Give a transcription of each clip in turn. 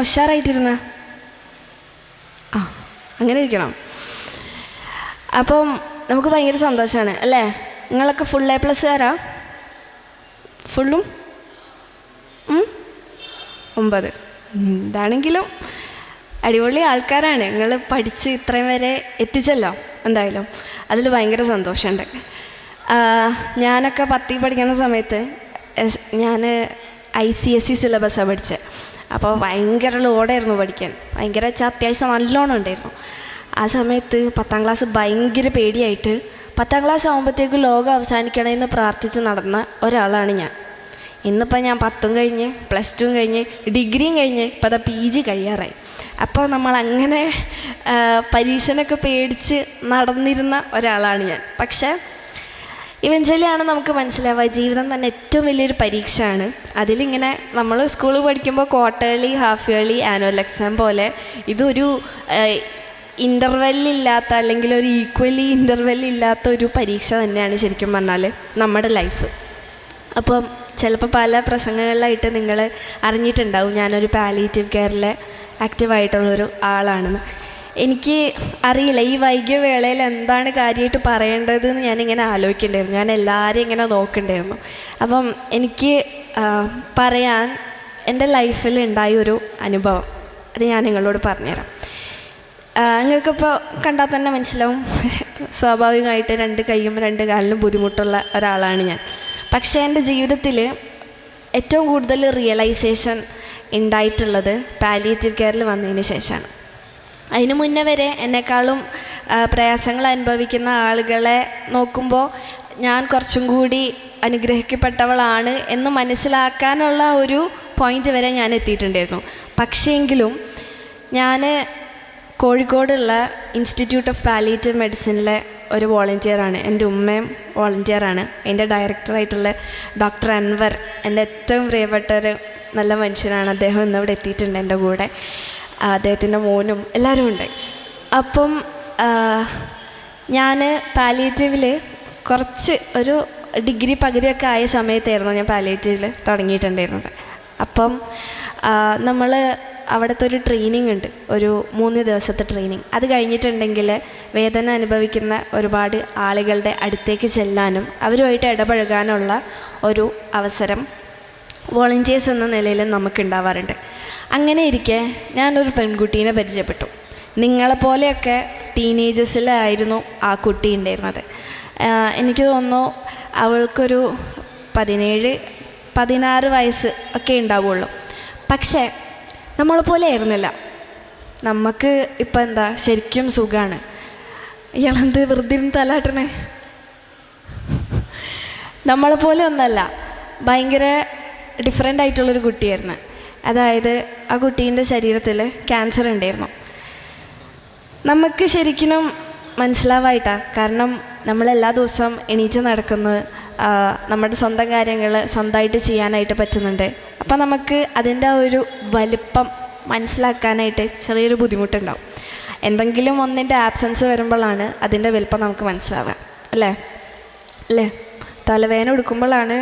ഉഷാറായിട്ടിരുന്ന ആ അങ്ങനെ ഇരിക്കണം. അപ്പം നമുക്ക് ഭയങ്കര സന്തോഷമാണ് അല്ലേ? നിങ്ങളൊക്കെ ഫുൾ A+കാരാ? ഫുള്ളും 9. ഇതാണെങ്കിലും അടിപൊളി ആൾക്കാരാണ്. നിങ്ങൾ പഠിച്ച് ഇത്രയും വരെ എത്തിച്ചല്ലോ. എന്തായാലും അതിൽ ഭയങ്കര സന്തോഷമുണ്ട്. ഞാനൊക്കെ 10ൽ പഠിക്കുന്ന സമയത്ത് ഞാൻ ICSE സിലബസാണ് പഠിച്ചത്. അപ്പോൾ ഭയങ്കര ലോഡായിരുന്നു പഠിക്കാൻ. ഭയങ്കര അത്യാവശ്യം നല്ലോണം ഉണ്ടായിരുന്നു. ആ സമയത്ത് 10ാം ക്ലാസ് ഭയങ്കര പേടിയായിട്ട് 10ാം ക്ലാസ് ആകുമ്പോഴത്തേക്ക് ലോകം അവസാനിക്കണമെന്ന് പ്രാർത്ഥിച്ച് നടന്ന ഒരാളാണ് ഞാൻ. ഇന്നിപ്പോൾ ഞാൻ 10ഉം കഴിഞ്ഞ് +2 കഴിഞ്ഞ് ഡിഗ്രിയും കഴിഞ്ഞ് ഇപ്പോൾ അതാ PG കഴിയാറായി. അപ്പോൾ നമ്മളങ്ങനെ പരീക്ഷനൊക്കെ പേടിച്ച് നടന്നിരുന്ന ഒരാളാണ് ഞാൻ. പക്ഷേ ഇവഞ്ച്വലിയാണ് നമുക്ക് മനസ്സിലാവുക ജീവിതം തന്നെ ഏറ്റവും വലിയൊരു പരീക്ഷയാണ്. അതിലിങ്ങനെ നമ്മൾ സ്കൂളിൽ പഠിക്കുമ്പോൾ quarterly, half yearly, annual exam പോലെ ഇതൊരു ഇൻ്റർവെല്ലില്ലാത്ത അല്ലെങ്കിൽ ഒരു ഈക്വലി ഇൻ്റർവെല്ലില്ലാത്ത ഒരു പരീക്ഷ തന്നെയാണ് ശരിക്കും പറഞ്ഞാൽ നമ്മുടെ ലൈഫ്. അപ്പം ചിലപ്പോൾ പല പ്രസംഗങ്ങളിലായിട്ട് നിങ്ങൾ അറിഞ്ഞിട്ടുണ്ടാവും ഞാനൊരു പാലിയേറ്റീവ് കെയറിലെ ആക്റ്റീവായിട്ടുള്ളൊരു ആളാണെന്ന്. എനിക്ക് അറിയില്ല ഈ വൈകിയ വേളയിൽ എന്താണ് കാര്യമായിട്ട് പറയേണ്ടതെന്ന് ഞാനിങ്ങനെ ആലോചിക്കേണ്ടായിരുന്നു. ഞാൻ എല്ലാവരെയും ഇങ്ങനെ നോക്കണ്ടായിരുന്നു. അപ്പം എനിക്ക് പറയാൻ എൻ്റെ ലൈഫിൽ ഉണ്ടായൊരു അനുഭവം അത് ഞാൻ നിങ്ങളോട് പറഞ്ഞുതരാം. നിങ്ങൾക്കിപ്പോൾ കണ്ടാൽ തന്നെ മനസ്സിലാവും, സ്വാഭാവികമായിട്ട് 2 കൈയും 2 കാലിനും ബുദ്ധിമുട്ടുള്ള ഒരാളാണ് ഞാൻ. പക്ഷേ എൻ്റെ ജീവിതത്തിൽ ഏറ്റവും കൂടുതൽ റിയലൈസേഷൻ ഉണ്ടായിട്ടുള്ളത് പാലിയേറ്റീവ് കെയറിൽ വന്നതിന് ശേഷമാണ്. അതിന് മുന്നേ വരെ എന്നെക്കാളും പ്രയാസങ്ങൾ അനുഭവിക്കുന്ന ആളുകളെ നോക്കുമ്പോൾ ഞാൻ കുറച്ചും കൂടി അനുഗ്രഹിക്കപ്പെട്ടവളാണ് എന്ന് മനസ്സിലാക്കാനുള്ള ഒരു പോയിൻ്റ് വരെ ഞാൻ എത്തിയിട്ടുണ്ടായിരുന്നു. പക്ഷേങ്കിലും ഞാൻ കോഴിക്കോടുള്ള ഇൻസ്റ്റിറ്റ്യൂട്ട് ഓഫ് പാലിയേറ്റീവ് മെഡിസിനിലെ ഒരു വോളണ്ടിയറാണ്. എൻ്റെ ഉമ്മയും വോളണ്ടിയറാണ്. അതിൻ്റെ ഡയറക്ടറായിട്ടുള്ള ഡോക്ടർ അൻവർ എൻ്റെ ഏറ്റവും പ്രിയപ്പെട്ട ഒരു നല്ല മനുഷ്യനാണ്. അദ്ദേഹം ഇന്നിവിടെ എത്തിയിട്ടുണ്ട് എൻ്റെ കൂടെ. അദ്ദേഹത്തിൻ്റെ മോനും എല്ലാവരും ഉണ്ട്. അപ്പം ഞാൻ പാലിയേറ്റീവിൽ കുറച്ച് ഒരു ഡിഗ്രി പകുതിയൊക്കെ ആയ സമയത്തായിരുന്നു ഞാൻ പാലിയേറ്റീവിൽ തുടങ്ങിയിട്ടുണ്ടായിരുന്നത്. അപ്പം നമ്മൾ അവിടുത്തെ ഒരു ട്രെയിനിങ് ഉണ്ട്, ഒരു 3 ദിവസത്തെ ട്രെയിനിങ്. അത് കഴിഞ്ഞിട്ടുണ്ടെങ്കിൽ വേദന അനുഭവിക്കുന്ന ഒരുപാട് ആളുകളുടെ അടുത്തേക്ക് ചെല്ലാനും അവരുമായിട്ട് ഇടപഴകാനുള്ള ഒരു അവസരം വോളണ്ടിയേഴ്സ് എന്ന നിലയിൽ നമുക്കുണ്ടാവാറുണ്ട്. അങ്ങനെ ഇരിക്കെ ഞാനൊരു പെൺകുട്ടീനെ പരിചയപ്പെട്ടു. നിങ്ങളെപ്പോലെയൊക്കെ ടീനേജേഴ്സിലായിരുന്നു ആ കുട്ടി ഉണ്ടായിരുന്നത്. എനിക്ക് തോന്നുന്നു അവൾക്കൊരു 17-16 വയസ്സ് ഒക്കെ ഉണ്ടാവുള്ളൂ. പക്ഷേ നമ്മളെപ്പോലെ ആയിരുന്നില്ല. നമുക്ക് ഇപ്പം എന്താ ശരിക്കും സുഖമാണ്. ഇയാളെന്ത് വെറുതെ തലാട്ടണേ? നമ്മളെപ്പോലെ ഒന്നല്ല, ഭയങ്കര ഡിഫറെൻ്റ് ആയിട്ടുള്ളൊരു കുട്ടിയായിരുന്നു. അതായത് ആ കുട്ടീൻ്റെ ശരീരത്തിൽ ക്യാൻസർ ഉണ്ടായിരുന്നു. നമുക്ക് ശരിക്കും മനസ്സിലാവായിട്ടാണ്. കാരണം നമ്മളെല്ലാ ദിവസവും എണീറ്റ് നടക്കുന്നത്, നമ്മുടെ സ്വന്തം കാര്യങ്ങൾ സ്വന്തമായിട്ട് ചെയ്യാനായിട്ട് പറ്റുന്നുണ്ട്. അപ്പം നമുക്ക് അതിൻ്റെ ഒരു വലിപ്പം മനസ്സിലാക്കാനായിട്ട് ചെറിയൊരു ബുദ്ധിമുട്ടുണ്ടാവും. എന്തെങ്കിലും ഒന്നിൻ്റെ ആബ്സെൻസ് വരുമ്പോഴാണ് അതിൻ്റെ വലിപ്പം നമുക്ക് മനസ്സിലാവുക. അല്ലേ? തലവേദന എടുക്കുമ്പോഴാണ്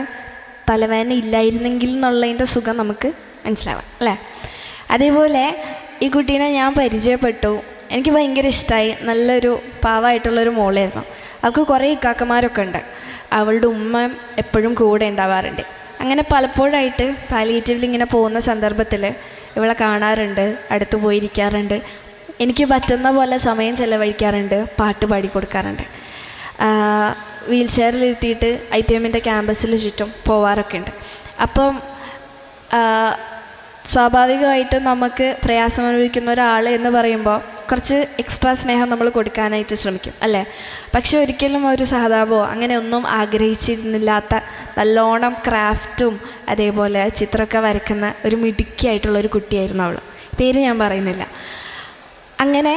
തലവേദന ഇല്ലായിരുന്നെങ്കിൽ എന്നുള്ളതിൻ്റെ സുഖം നമുക്ക് മനസ്സിലാവാം അല്ലേ? അതേപോലെ ഈ കുട്ടീനെ ഞാൻ പരിചയപ്പെട്ടു. എനിക്ക് ഭയങ്കര ഇഷ്ടമായി. നല്ലൊരു പാവമായിട്ടുള്ളൊരു മോളായിരുന്നു. അവൾക്ക് കുറേ ഇക്കാക്കന്മാരൊക്കെ ഉണ്ട്. അവളുടെ ഉമ്മ എപ്പോഴും കൂടെ ഉണ്ടാവാറുണ്ട്. അങ്ങനെ പലപ്പോഴായിട്ട് പാലിയേറ്റീവിൽ ഇങ്ങനെ പോകുന്ന സന്ദർഭത്തിൽ ഇവളെ കാണാറുണ്ട്, അടുത്ത് പോയിരിക്കാറുണ്ട്, എനിക്ക് പറ്റുന്ന പോലെ സമയം ചെലവഴിക്കാറുണ്ട്, പാട്ട് പാടിക്കൊടുക്കാറുണ്ട്. വീൽ ചെയറിലിരുത്തിയിട്ട് IPM-ൻ്റെ ക്യാമ്പസിൽ ചുറ്റും പോവാറൊക്കെ ഉണ്ട്. അപ്പം സ്വാഭാവികമായിട്ടും നമുക്ക് പ്രയാസം അനുഭവിക്കുന്ന ഒരാൾ എന്ന് പറയുമ്പോൾ കുറച്ച് എക്സ്ട്രാ സ്നേഹം നമ്മൾ കൊടുക്കാനായിട്ട് ശ്രമിക്കും അല്ലേ? പക്ഷെ ഒരിക്കലും ഒരു സഹതാപമോ അങ്ങനെ ഒന്നും ആഗ്രഹിച്ചിരുന്നില്ലാത്ത നല്ലോണം ക്രാഫ്റ്റും അതേപോലെ ചിത്രമൊക്കെ വരയ്ക്കുന്ന ഒരു മിടുക്കിയായിട്ടുള്ളൊരു കുട്ടിയായിരുന്നു അവൾ. പേര് ഞാൻ പറയുന്നില്ല. അങ്ങനെ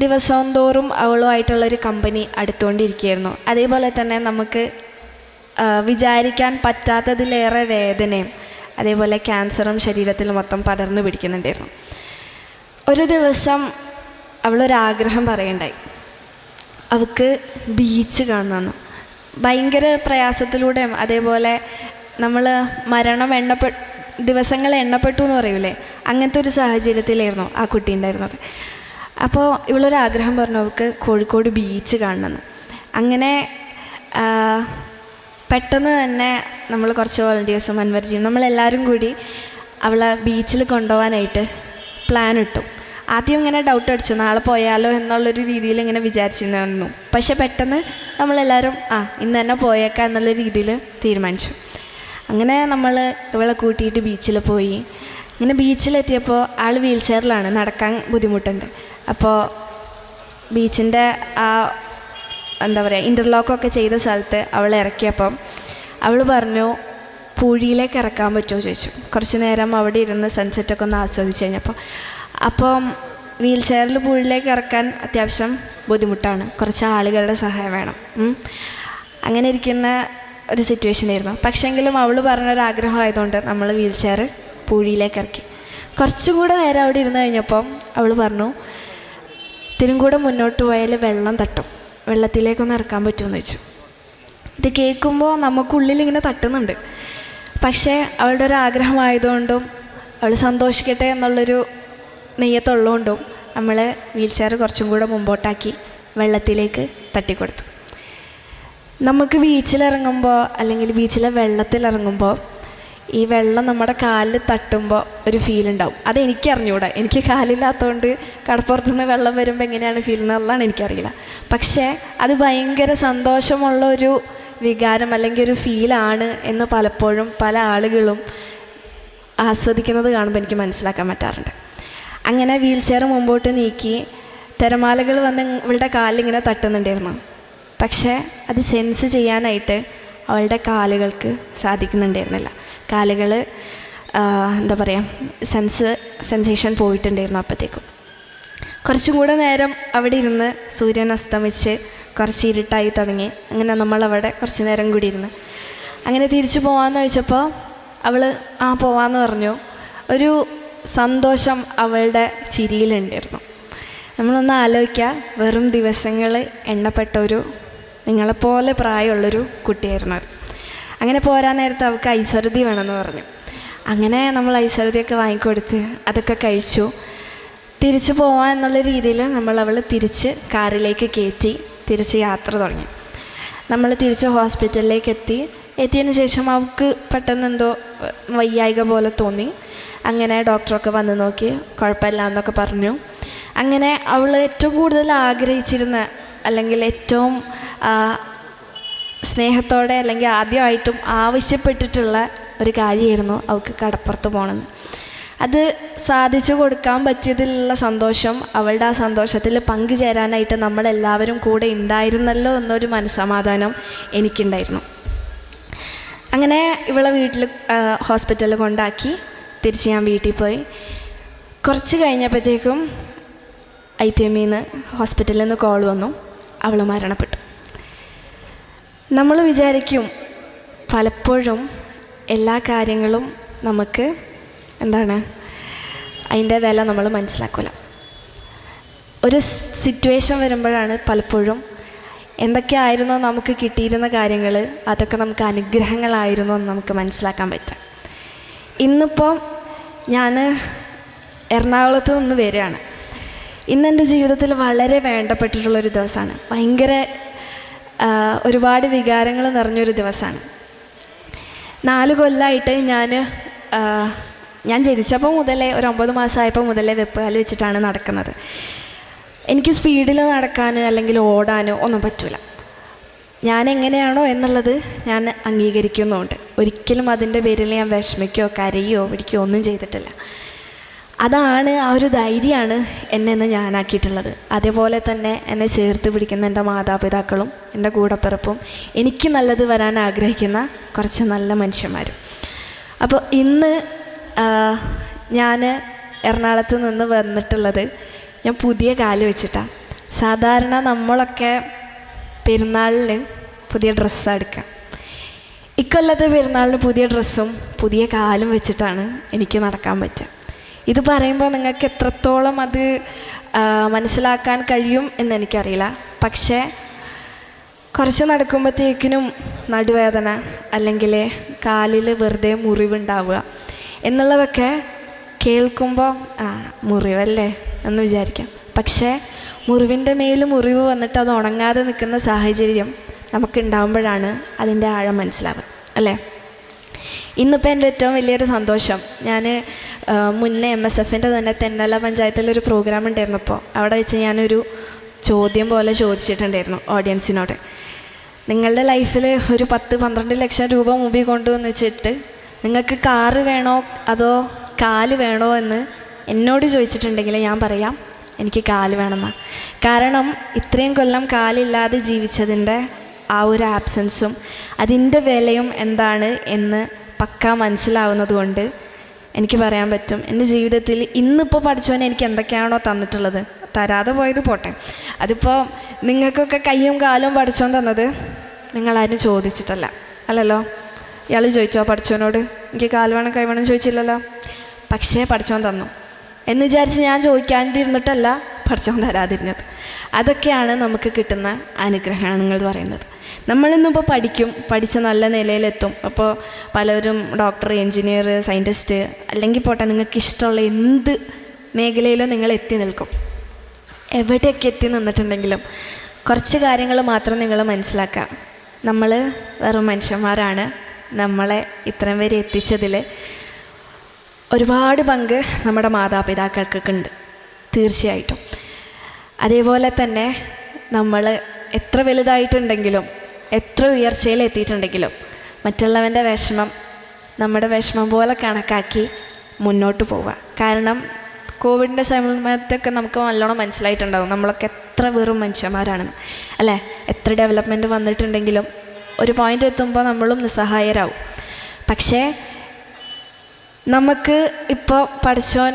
ദിവസവും തോറും അവളുമായിട്ടുള്ളൊരു കമ്പനി അടുത്തുകൊണ്ടിരിക്കുകയായിരുന്നു. അതേപോലെ തന്നെ നമുക്ക് വിചാരിക്കാൻ പറ്റാത്തതിലേറെ വേദനയും അതേപോലെ ക്യാൻസറും ശരീരത്തിൽ മൊത്തം പടർന്നു പിടിക്കുന്നുണ്ടായിരുന്നു. ഒരു ദിവസം അവളൊരാഗ്രഹം പറയണ്ടായി. അവൾക്ക് ബീച്ച് കാണണമെന്ന്. ഭയങ്കര പ്രയാസത്തിലൂടെയും അതേപോലെ നമ്മൾ മരണം ദിവസങ്ങൾ എണ്ണപ്പെട്ടു എന്ന് പറയൂലേ, അങ്ങനത്തെ ഒരു സാഹചര്യത്തിലായിരുന്നു ആ കുട്ടി ഉണ്ടായിരുന്നത്. അപ്പോൾ ഇവളൊരാഗ്രഹം പറഞ്ഞു, അവൾക്ക് കോഴിക്കോട് ബീച്ച് കാണണമെന്ന്. അങ്ങനെ പെട്ടെന്ന് തന്നെ നമ്മൾ കുറച്ച് വോളണ്ടിയേഴ്സും അൻവർജിയും നമ്മളെല്ലാവരും കൂടി അവളെ ബീച്ചിൽ കൊണ്ടുപോകാനായിട്ട് പ്ലാൻ ഇട്ടു. ആദ്യം ഇങ്ങനെ ഡൗട്ട് അടിച്ചു, നാളെ പോയാലോ എന്നുള്ളൊരു രീതിയിൽ ഇങ്ങനെ വിചാരിച്ചിരുന്നു. പക്ഷെ പെട്ടെന്ന് നമ്മളെല്ലാവരും ഇന്ന് തന്നെ പോയേക്കാം എന്നുള്ള രീതിയിൽ തീരുമാനിച്ചു. അങ്ങനെ നമ്മൾ ഇവളെ കൂട്ടിയിട്ട് ബീച്ചിൽ പോയി. ഇങ്ങനെ ബീച്ചിലെത്തിയപ്പോൾ ആൾ വീൽ ചെയറിലാണ്, നടക്കാൻ ബുദ്ധിമുട്ടുണ്ട്. അപ്പോൾ ബീച്ചിൻ്റെ എന്താ പറയുക, ഇൻ്റർലോക്കൊക്കെ ചെയ്ത സ്ഥലത്ത് അവളെ ഇറക്കിയപ്പം അവൾ പറഞ്ഞു, പൂഴിയിലേക്ക് ഇറക്കാൻ പറ്റുമോ ചോദിച്ചു. കുറച്ച് നേരം അവിടെ ഇരുന്ന് സൺസെറ്റൊക്കെ ഒന്ന് ആസ്വദിച്ച് കഴിഞ്ഞപ്പോൾ. അപ്പം വീൽ ചെയറിൽ പൂഴിയിലേക്ക് ഇറക്കാൻ അത്യാവശ്യം ബുദ്ധിമുട്ടാണ്, കുറച്ച് ആളുകളുടെ സഹായം വേണം. അങ്ങനെ ഇരിക്കുന്ന ഒരു സിറ്റുവേഷനായിരുന്നു. പക്ഷേങ്കിലും അവൾ പറഞ്ഞൊരാഗ്രഹമായതുകൊണ്ട് നമ്മൾ വീൽ ചെയർ പൂഴിയിലേക്ക് ഇറക്കി. കുറച്ചുകൂടെ നേരം അവിടെ ഇരുന്ന് കഴിഞ്ഞപ്പം അവൾ പറഞ്ഞു, ഇത്തിരി കൂടെ മുന്നോട്ട് പോയാൽ വെള്ളം തട്ടും, വെള്ളത്തിലേക്കൊന്ന് ഇറക്കാൻ പറ്റുമെന്ന് വെച്ചു. ഇത് കേൾക്കുമ്പോൾ നമുക്കുള്ളിൽ ഇങ്ങനെ തട്ടുന്നുണ്ട്. പക്ഷേ അവളുടെ ഒരു ആഗ്രഹമായതുകൊണ്ടും അവൾ സന്തോഷിക്കട്ടെ എന്നുള്ളൊരു നെയ്യത്തുള്ളതുകൊണ്ടും നമ്മൾ വീൽ ചെയർ കുറച്ചും കൂടെ മുമ്പോട്ടാക്കി വെള്ളത്തിലേക്ക് തട്ടിക്കൊടുത്തു. നമുക്ക് ബീച്ചിലിറങ്ങുമ്പോൾ അല്ലെങ്കിൽ ബീച്ചിലെ വെള്ളത്തിലിറങ്ങുമ്പോൾ ഈ വെള്ളം നമ്മുടെ കാലിൽ തട്ടുമ്പോൾ ഒരു ഫീൽ ഉണ്ടാവും. അതെനിക്ക് അറിഞ്ഞൂടാ, എനിക്ക് കാലില്ലാത്തതുകൊണ്ട് കടപ്പുറത്തുനിന്ന് വെള്ളം വരുമ്പോൾ എങ്ങനെയാണ് ഫീൽ എന്നുള്ളതാണ് എനിക്കറിയില്ല. പക്ഷേ അത് ഭയങ്കര സന്തോഷമുള്ള ഒരു വികാരം അല്ലെങ്കിൽ ഒരു ഫീലാണ് എന്ന് പലപ്പോഴും പല ആളുകളും ആസ്വദിക്കുന്നത് കാണുമ്പോൾ എനിക്ക് മനസ്സിലാക്കാൻ പറ്റാറുണ്ട്. അങ്ങനെ വീൽ ചെയർ മുമ്പോട്ട് നീക്കി തിരമാലകൾ വന്ന് ഇവളുടെ കാലിലിങ്ങനെ തട്ടുന്നുണ്ടായിരുന്നു. പക്ഷേ അത് സെൻസ് ചെയ്യാനായിട്ട് അവളുടെ കാലുകൾക്ക് സാധിക്കുന്നുണ്ടായിരുന്നില്ല. കാലുകൾ എന്താ പറയുക, സെൻസേഷൻ പോയിട്ടുണ്ടായിരുന്നു. അപ്പോഴത്തേക്കും കുറച്ചും കൂടെ നേരം അവിടെ ഇരുന്ന് സൂര്യൻ അസ്തമിച്ച് കുറച്ച് ഇരുട്ടായി തുടങ്ങി. അങ്ങനെ നമ്മളവിടെ കുറച്ച് നേരം കൂടി ഇരുന്ന് അങ്ങനെ തിരിച്ചു പോകാമെന്ന് ചോദിച്ചപ്പോൾ അവൾ പോവാമെന്ന് പറഞ്ഞു. ഒരു സന്തോഷം അവളുടെ ചിരിയിലുണ്ടായിരുന്നു. നമ്മളൊന്ന് ആലോചിക്കുക, വെറും ദിവസങ്ങൾ എണ്ണപ്പെട്ട ഒരു നിങ്ങളെപ്പോലെ പ്രായമുള്ളൊരു കുട്ടിയായിരുന്നു അത്. അങ്ങനെ പോരാൻ നേരത്ത് അവൾക്ക് ഐശ്വര്യതി വേണമെന്ന് പറഞ്ഞു. അങ്ങനെ നമ്മൾ ഐശ്വര്യതിയൊക്കെ വാങ്ങിക്കൊടുത്ത് അതൊക്കെ കഴിച്ചു. തിരിച്ചു പോവാൻ എന്നുള്ള രീതിയിൽ അവൾ തിരിച്ച് കാറിലേക്ക് കയറ്റി തിരിച്ച് യാത്ര തുടങ്ങി. നമ്മൾ തിരിച്ച് ഹോസ്പിറ്റലിലേക്ക് എത്തിയതിന് ശേഷം അവൾക്ക് പെട്ടെന്ന് എന്തോ വയ്യായിക പോലെ തോന്നി. അങ്ങനെ ഡോക്ടറൊക്കെ വന്ന് നോക്കി, കുഴപ്പമില്ല എന്നൊക്കെ പറഞ്ഞു. അങ്ങനെ അവൾ ഏറ്റവും കൂടുതൽ ആഗ്രഹിച്ചിരുന്ന അല്ലെങ്കിൽ ഏറ്റവും സ്നേഹത്തോടെ അല്ലെങ്കിൽ ആദ്യമായിട്ടും ആവശ്യപ്പെട്ടിട്ടുള്ള ഒരു കാര്യമായിരുന്നു അവൾക്ക് കടപ്പുറത്ത് പോകണമെന്ന്. അത് സാധിച്ചു കൊടുക്കാൻ പറ്റിയതിലുള്ള സന്തോഷം, അവളുടെ ആ സന്തോഷത്തിൽ പങ്കുചേരാനായിട്ട് നമ്മളെല്ലാവരും കൂടെ ഉണ്ടായിരുന്നല്ലോ എന്നൊരു മനസ്സമാധാനം എനിക്കുണ്ടായിരുന്നു. അങ്ങനെ ഇവളെ ഹോസ്പിറ്റലിൽ കൊണ്ടാക്കി തിരിച്ച് ഞാൻ വീട്ടിൽ പോയി. കുറച്ച് കഴിഞ്ഞപ്പോഴത്തേക്കും IPMന്ന് ഹോസ്പിറ്റലിൽ നിന്ന് കോൾ വന്നു, അവൾ മരണപ്പെട്ടു. നമ്മൾ വിചാരിക്കും പലപ്പോഴും എല്ലാ കാര്യങ്ങളും നമുക്ക് അതിൻ്റെ വില നമ്മൾ മനസ്സിലാക്കില്ല. ഒരു സിറ്റുവേഷൻ വരുമ്പോഴാണ് പലപ്പോഴും എന്തൊക്കെയായിരുന്നോ നമുക്ക് കിട്ടിയിരുന്ന കാര്യങ്ങൾ അതൊക്കെ നമുക്ക് അനുഗ്രഹങ്ങളായിരുന്നോ എന്ന് നമുക്ക് മനസ്സിലാക്കാൻ പറ്റും. ഇന്നിപ്പോൾ ഞാൻ എറണാകുളത്ത് നിന്ന് വരികയാണ്. ഇന്നെൻ്റെ ജീവിതത്തിൽ വളരെ വേണ്ടപ്പെട്ടിട്ടുള്ളൊരു ദിവസമാണ്. ഭയങ്കര ഒരുപാട് വികാരങ്ങൾ നിറഞ്ഞൊരു ദിവസമാണ്. 4 കൊല്ലമായിട്ട് ഞാൻ ജനിച്ചപ്പോൾ മുതലേ ഒരു 9 മാസമായപ്പോൾ മുതലേ വെപ്പുകാല് വെച്ചിട്ടാണ് നടക്കുന്നത്. എനിക്ക് സ്പീഡിൽ നടക്കാൻ അല്ലെങ്കിൽ ഓടാനോ ഒന്നും പറ്റില്ല. ഞാൻ എങ്ങനെയാണോ എന്നുള്ളത് ഞാൻ അംഗീകരിക്കുന്നുമുണ്ട്. ഒരിക്കലും അതിൻ്റെ പേരിൽ ഞാൻ വിഷമിക്കുകയോ കരയോ പിടിക്കുകയോ ഒന്നും ചെയ്തിട്ടില്ല. അതാണ് ആ ഒരു ധൈര്യമാണ് എന്നെ ഞാനാക്കിയിട്ടുള്ളത്. അതേപോലെ തന്നെ എന്നെ ചേർത്ത് പിടിക്കുന്ന എൻ്റെ മാതാപിതാക്കളും എൻ്റെ കൂടപ്പിറപ്പും എനിക്ക് നല്ലത് വരാൻ ആഗ്രഹിക്കുന്ന കുറച്ച് നല്ല മനുഷ്യന്മാരും. അപ്പോൾ ഇന്ന് ഞാൻ എറണാകുളത്ത് നിന്ന് വന്നിട്ടുള്ളത് ഞാൻ പുതിയ കാല് വെച്ചിട്ടാണ്. സാധാരണ നമ്മളൊക്കെ പെരുന്നാളിന് പുതിയ ഡ്രസ്സാണ് എടുക്കുക. ഇക്കൊല്ലത്തെ പെരുന്നാളിന് പുതിയ ഡ്രസ്സും പുതിയ കാലും വെച്ചിട്ടാണ് എനിക്ക് നടക്കാൻ പറ്റുക. ഇത് പറയുമ്പോൾ നിങ്ങൾക്ക് എത്രത്തോളം അത് മനസ്സിലാക്കാൻ കഴിയും എന്നെനിക്കറിയില്ല. പക്ഷേ കുറച്ച് നടക്കുമ്പോഴത്തേക്കിനും നടുവേദന അല്ലെങ്കിൽ കാലിൽ വെറുതെ മുറിവുണ്ടാവുക, എന്നുള്ളതൊക്കെ കേൾക്കുമ്പോൾ മുറിവല്ലേ എന്ന് വിചാരിക്കാം. പക്ഷേ മുറിവിൻ്റെ മേൽ മുറിവ് വന്നിട്ട് അത് ഉണങ്ങാതെ നിൽക്കുന്ന സാഹചര്യം നമുക്കുണ്ടാകുമ്പോഴാണ് അതിൻ്റെ ആഴം മനസ്സിലാവുക, അല്ലേ? ഇന്നിപ്പോൾ എൻ്റെ ഏറ്റവും വലിയൊരു സന്തോഷം, ഞാൻ മുന്നേ MSFൻ്റെ തന്നെ തെന്നല പഞ്ചായത്തിലൊരു പ്രോഗ്രാം ഉണ്ടായിരുന്നപ്പോൾ അവിടെ വെച്ച് ഞാനൊരു ചോദ്യം പോലെ ചോദിച്ചിട്ടുണ്ടായിരുന്നു ഓഡിയൻസിനോട്. നിങ്ങളുടെ ലൈഫിൽ ഒരു 10-12 ലക്ഷം രൂപ മുമ്പിൽ കൊണ്ടുവന്ന് വെച്ചിട്ട് നിങ്ങൾക്ക് കാറ് വേണോ അതോ കാല് വേണോ എന്ന് എന്നോട് ചോദിച്ചിട്ടുണ്ടെങ്കിൽ ഞാൻ പറയാം എനിക്ക് കാല് വേണമെന്നാണ്. കാരണം ഇത്രയും കൊല്ലം കാലില്ലാതെ ജീവിച്ചതിൻ്റെ ആ ഒരു ആബ്സൻസും അതിൻ്റെ വിലയും എന്താണ് എന്ന് പക്കാ മനസ്സിലാവുന്നത് കൊണ്ട് എനിക്ക് പറയാൻ പറ്റും, എൻ്റെ ജീവിതത്തിൽ ഇന്നിപ്പോൾ പഠിച്ചവൻ എനിക്ക് എന്തൊക്കെയാണോ തന്നിട്ടുള്ളത്, തരാതെ പോയത് പോട്ടെ, അതിപ്പോൾ നിങ്ങൾക്കൊക്കെ കയ്യും കാലും പഠിച്ചോൻ തന്നത് നിങ്ങളാരും ചോദിച്ചിട്ടല്ല, അല്ലല്ലോ? ഇയാൾ ചോദിച്ചോ പഠിച്ചവനോട് എനിക്ക് കാല് വേണം കൈ വേണം ചോദിച്ചില്ലല്ലോ? പക്ഷേ പഠിച്ചോൻ തന്നു എന്ന് വിചാരിച്ച് ഞാൻ ചോദിക്കാണ്ടിരുന്നിട്ടല്ല പഠിച്ചോൻ തരാതിരുന്നത്. അതൊക്കെയാണ് നമുക്ക് കിട്ടുന്ന അനുഗ്രഹങ്ങൾ എന്ന് പറയുന്നത്. നമ്മളിന്നിപ്പോൾ പഠിച്ച് നല്ല നിലയിലെത്തും. അപ്പോൾ പലരും ഡോക്ടർ, എൻജിനീയർ, സയൻറ്റിസ്റ്റ് അല്ലെങ്കിൽ പോട്ടെ നിങ്ങൾക്ക് ഇഷ്ടമുള്ള എന്ത് മേഖലയിലും നിങ്ങൾ എത്തി നിൽക്കും. എവിടെയൊക്കെ എത്തി നിന്നിട്ടുണ്ടെങ്കിലും കുറച്ച് കാര്യങ്ങൾ മാത്രം നിങ്ങൾ മനസ്സിലാക്കുക. നമ്മൾ വെറും മനുഷ്യന്മാരാണ്. നമ്മളെ ഇത്രയും വരെ എത്തിച്ചതിൽ ഒരുപാട് പങ്ക് നമ്മുടെ മാതാപിതാക്കൾക്കൊക്കെ ഉണ്ട്, തീർച്ചയായിട്ടും. അതേപോലെ തന്നെ നമ്മൾ എത്ര വലുതായിട്ടുണ്ടെങ്കിലും എത്ര ഉയർച്ചയിൽ എത്തിയിട്ടുണ്ടെങ്കിലും മറ്റുള്ളവൻ്റെ വിഷമം നമ്മുടെ വിഷമം പോലെ കണക്കാക്കി മുന്നോട്ട് പോവുക. കാരണം കോവിഡിൻ്റെ സമയത്തൊക്കെ നമുക്ക് നല്ലോണം മനസ്സിലായിട്ടുണ്ടാകും നമ്മളൊക്കെ എത്ര വെറും മനുഷ്യന്മാരാണെന്ന്, അല്ലേ? എത്ര ഡെവലപ്മെൻറ്റ് വന്നിട്ടുണ്ടെങ്കിലും ഒരു പോയിൻ്റ് എത്തുമ്പോൾ നമ്മളും നിസ്സഹായരാകും. പക്ഷേ നമുക്ക് ഇപ്പോൾ പഠിച്ചോൻ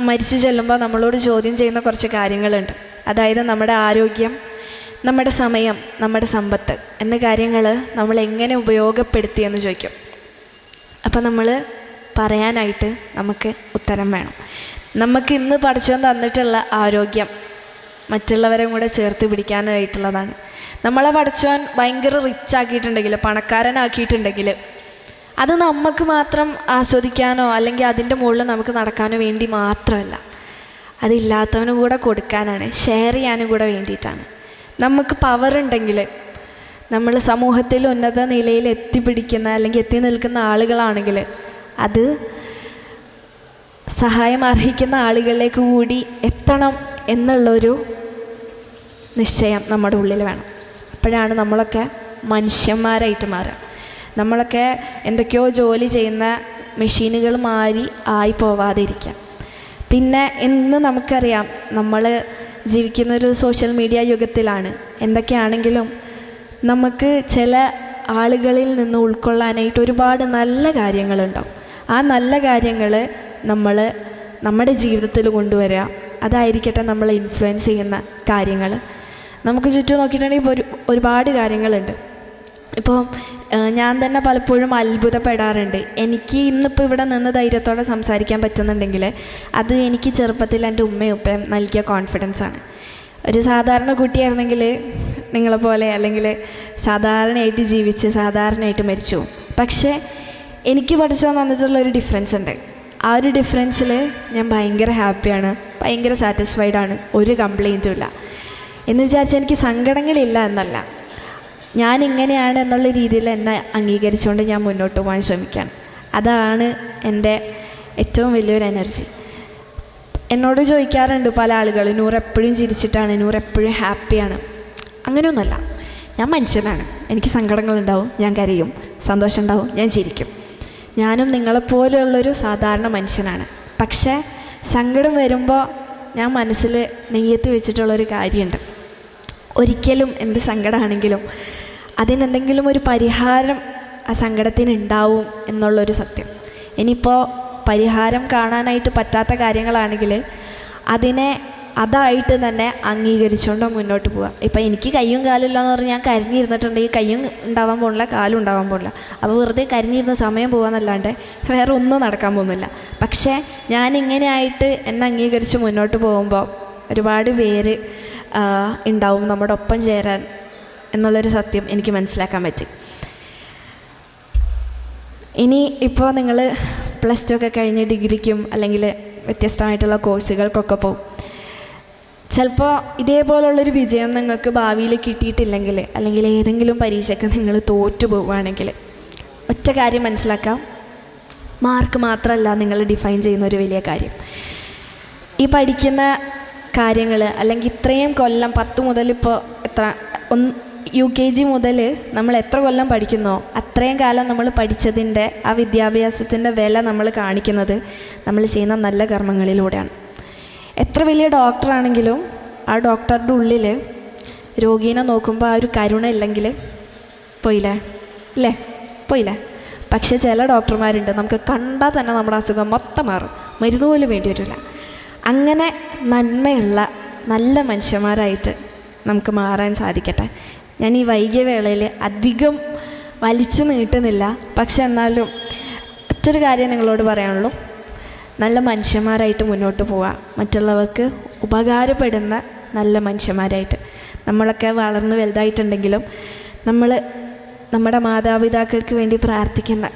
മരിച്ചു ചെല്ലുമ്പോൾ നമ്മളോട് ചോദ്യം ചെയ്യുന്ന കുറച്ച് കാര്യങ്ങളുണ്ട്. അതായത് നമ്മുടെ ആരോഗ്യം, നമ്മുടെ സമയം, നമ്മുടെ സമ്പത്ത് എന്ന കാര്യങ്ങൾ നമ്മൾ എങ്ങനെ ഉപയോഗപ്പെടുത്തിയെന്ന് ചോദിക്കും. അപ്പോൾ നമ്മൾ പറയാനായിട്ട് നമുക്ക് ഉത്തരം വേണം. നമുക്ക് ഇന്ന് പഠിച്ചോൻ തന്നിട്ടുള്ള ആരോഗ്യം മറ്റുള്ളവരെയും കൂടെ ചേർത്ത് പിടിക്കാനായിട്ടുള്ളതാണ്. നമ്മളെ പഠിച്ചോൻ ഭയങ്കര റിച്ച് ആക്കിയിട്ടുണ്ടെങ്കിൽ, പണക്കാരനാക്കിയിട്ടുണ്ടെങ്കിൽ അത് നമുക്ക് മാത്രം ആസ്വദിക്കാനോ അല്ലെങ്കിൽ അതിൻ്റെ മുകളിൽ നമുക്ക് നടക്കാനോ വേണ്ടി മാത്രമല്ല, അതില്ലാത്തവനും കൂടെ കൊടുക്കാനാണ്, ഷെയർ ചെയ്യാനും കൂടെ വേണ്ടിയിട്ടാണ്. നമുക്ക് പവർ ഉണ്ടെങ്കിൽ, നമ്മൾ സമൂഹത്തിൽ ഉന്നത നിലയിൽ എത്തിപ്പിടിക്കുന്ന അല്ലെങ്കിൽ എത്തി നിൽക്കുന്ന ആളുകളാണെങ്കിൽ അത് സഹായം അർഹിക്കുന്ന ആളുകളിലേക്ക് കൂടി എത്തണം എന്നുള്ളൊരു നിശ്ചയം നമ്മുടെ ഉള്ളിൽ വേണം. അപ്പോഴാണ് നമ്മളൊക്കെ മനുഷ്യന്മാരായിട്ട് മാറുക. നമ്മളൊക്കെ എന്തൊക്കെയോ ജോലി ചെയ്യുന്ന മെഷീനുകൾ മാറി ആയി പോവാതെ ഇരിക്കാം. പിന്നെ ഇന്ന് നമുക്കറിയാം നമ്മൾ ജീവിക്കുന്നൊരു സോഷ്യൽ മീഡിയ യുഗത്തിലാണ്. എന്തൊക്കെയാണെങ്കിലും നമുക്ക് ചില ആളുകളിൽ നിന്ന് ഉൾക്കൊള്ളാനായിട്ട് ഒരുപാട് നല്ല കാര്യങ്ങളുണ്ടാവും. ആ നല്ല കാര്യങ്ങൾ നമ്മൾ നമ്മുടെ ജീവിതത്തിൽ കൊണ്ടുവരിക, അതായിരിക്കട്ടെ നമ്മളെ ഇൻഫ്ലുവൻസ് ചെയ്യുന്ന കാര്യങ്ങൾ. നമുക്ക് ചുറ്റും നോക്കിയിട്ടുണ്ടെങ്കിൽ ഇപ്പോൾ ഒരുപാട് കാര്യങ്ങളുണ്ട്. ഇപ്പോൾ ഞാൻ തന്നെ പലപ്പോഴും അത്ഭുതപ്പെടാറുണ്ട്. എനിക്ക് ഇന്നിപ്പോൾ ഇവിടെ നിന്ന് ധൈര്യത്തോടെ സംസാരിക്കാൻ പറ്റുന്നുണ്ടെങ്കിൽ അത് എനിക്ക് ചെറുപ്പത്തിൽ എൻ്റെ ഉമ്മയും ഉപ്പയും നൽകിയ കോൺഫിഡൻസാണ്. ഒരു സാധാരണ കുട്ടിയായിരുന്നെങ്കിൽ നിങ്ങളെപ്പോലെ അല്ലെങ്കിൽ സാധാരണയായിട്ട് ജീവിച്ച് സാധാരണയായിട്ട് മരിച്ചു പോകും. പക്ഷേ എനിക്ക് പഠിച്ചു തന്നിട്ടുള്ളൊരു ഡിഫറൻസ് ഉണ്ട്. ആ ഒരു ഡിഫറൻസിൽ ഞാൻ ഭയങ്കര ഹാപ്പിയാണ്, ഭയങ്കര സാറ്റിസ്ഫൈഡാണ്, ഒരു കംപ്ലയിൻറ്റും ഇല്ല. എന്ന് വിചാരിച്ചാൽ എനിക്ക് സങ്കടങ്ങളില്ല എന്നല്ല, ഞാൻ ഇങ്ങനെയാണ് എന്നുള്ള രീതിയിൽ എന്നെ അംഗീകരിച്ചുകൊണ്ട് ഞാൻ മുന്നോട്ട് പോകാൻ ശ്രമിക്കുകയാണ്. അതാണ് എൻ്റെ ഏറ്റവും വലിയൊരു എനർജി. എന്നോട് ചോദിക്കാറുണ്ട് പല ആളുകൾ, നൂറ് എപ്പോഴും ചിരിച്ചിട്ടാണ്, നൂറ് എപ്പോഴും ഹാപ്പിയാണ്. അങ്ങനെയൊന്നുമല്ല, ഞാൻ മനുഷ്യനാണ്, എനിക്ക് സങ്കടങ്ങളുണ്ടാവും, ഞാൻ കരയും, സന്തോഷം ഉണ്ടാവും, ഞാൻ ചിരിക്കും. ഞാനും നിങ്ങളെപ്പോലെയുള്ളൊരു സാധാരണ മനുഷ്യനാണ്. പക്ഷേ സങ്കടം വരുമ്പോൾ ഞാൻ മനസ്സിൽ നെയ്യത്ത് വെച്ചിട്ടുള്ളൊരു കാര്യമുണ്ട്. ഒരിക്കലും എന്ത് സങ്കടമാണെങ്കിലും അതിനെന്തെങ്കിലും ഒരു പരിഹാരം ആ സങ്കടത്തിന് ഉണ്ടാവും എന്നുള്ളൊരു സത്യം. ഇനിയിപ്പോൾ പരിഹാരം കാണാനായിട്ട് പറ്റാത്ത കാര്യങ്ങളാണെങ്കിൽ അതിനെ അതായിട്ട് തന്നെ അംഗീകരിച്ചുകൊണ്ട് മുന്നോട്ട് പോവുക. ഇപ്പം എനിക്ക് കയ്യും കാലും ഇല്ലയെന്ന് പറഞ്ഞാൽ ഞാൻ കരിഞ്ഞിരുന്നിട്ടുണ്ടെങ്കിൽ കയ്യും ഉണ്ടാവാൻ പോകുന്നില്ല, കാലും ഉണ്ടാവാൻ പോകുന്നില്ല. അപ്പോൾ വെറുതെ കരിഞ്ഞിരുന്ന സമയം പോകാമെന്നല്ലാണ്ട് വേറെ ഒന്നും നടക്കാൻ പോകുന്നില്ല. പക്ഷേ ഞാനിങ്ങനെയായിട്ട് എന്നെ അംഗീകരിച്ച് മുന്നോട്ട് പോകുമ്പോൾ ഒരുപാട് പേര് ഉണ്ടാവും നമ്മുടെ ഒപ്പം ചേരാൻ എന്നുള്ളൊരു സത്യം എനിക്ക് മനസ്സിലാക്കാൻ പറ്റി. ഇനി ഇപ്പോൾ നിങ്ങൾ +2 ഒക്കെ കഴിഞ്ഞ് ഡിഗ്രിക്കും അല്ലെങ്കിൽ വ്യത്യസ്തമായിട്ടുള്ള കോഴ്സുകൾക്കൊക്കെ പോകും. ചിലപ്പോൾ ഇതേപോലുള്ളൊരു വിജയം നിങ്ങൾക്ക് ഭാവിയിൽ കിട്ടിയിട്ടില്ലെങ്കിൽ അല്ലെങ്കിൽ ഏതെങ്കിലും പരീക്ഷയ്ക്ക് നിങ്ങൾ തോറ്റു പോവുകയാണെങ്കിൽ ഒറ്റ കാര്യം മനസ്സിലാക്കാം, മാർക്ക് മാത്രമല്ല നിങ്ങൾ ഡിഫൈൻ ചെയ്യുന്ന ഒരു വലിയ കാര്യം. ഈ പഠിക്കുന്ന കാര്യങ്ങൾ അല്ലെങ്കിൽ ഇത്രയും കൊല്ലം 10 മുതൽ ഇപ്പോൾ UKG മുതൽ നമ്മൾ എത്ര കൊല്ലം പഠിക്കുന്നോ അത്രയും കാലം നമ്മൾ പഠിച്ചതിൻ്റെ ആ വിദ്യാഭ്യാസത്തിൻ്റെ വില നമ്മൾ കാണിക്കുന്നത് നമ്മൾ ചെയ്യുന്ന നല്ല കർമ്മങ്ങളിലൂടെയാണ്. എത്ര വലിയ ഡോക്ടറാണെങ്കിലും ആ ഡോക്ടറുടെ ഉള്ളിൽ രോഗീനെ നോക്കുമ്പോൾ ആ ഒരു കരുണ ഇല്ലെങ്കിൽ പോയില്ലേ, ഇല്ലേ, പോയില്ലേ. പക്ഷേ ചില ഡോക്ടർമാരുണ്ട് നമുക്ക് കണ്ടാൽ തന്നെ നമ്മുടെ അസുഖം മൊത്തം മാറും, മരുന്ന് പോലും വേണ്ടി വരില്ല. അങ്ങനെ നന്മയുള്ള നല്ല മനുഷ്യന്മാരായിട്ട് നമുക്ക് മാറാൻ സാധിക്കട്ടെ. ഞാൻ ഈ വൈകിയ വേളയിൽ അധികം വലിച്ചു നീട്ടുന്നില്ല, പക്ഷെ എന്നാലും ഒറ്റൊരു കാര്യം നിങ്ങളോട് പറയാനുള്ളൂ, നല്ല മനുഷ്യന്മാരായിട്ട് മുന്നോട്ട് പോവുക, മറ്റുള്ളവർക്ക് ഉപകാരപ്പെടുന്ന നല്ല മനുഷ്യന്മാരായിട്ട്. നമ്മളൊക്കെ വളർന്ന് വലുതായിട്ടുണ്ടെങ്കിലും നമ്മൾ നമ്മുടെ മാതാപിതാക്കൾക്ക് വേണ്ടി പ്രാർത്ഥിക്കുന്ന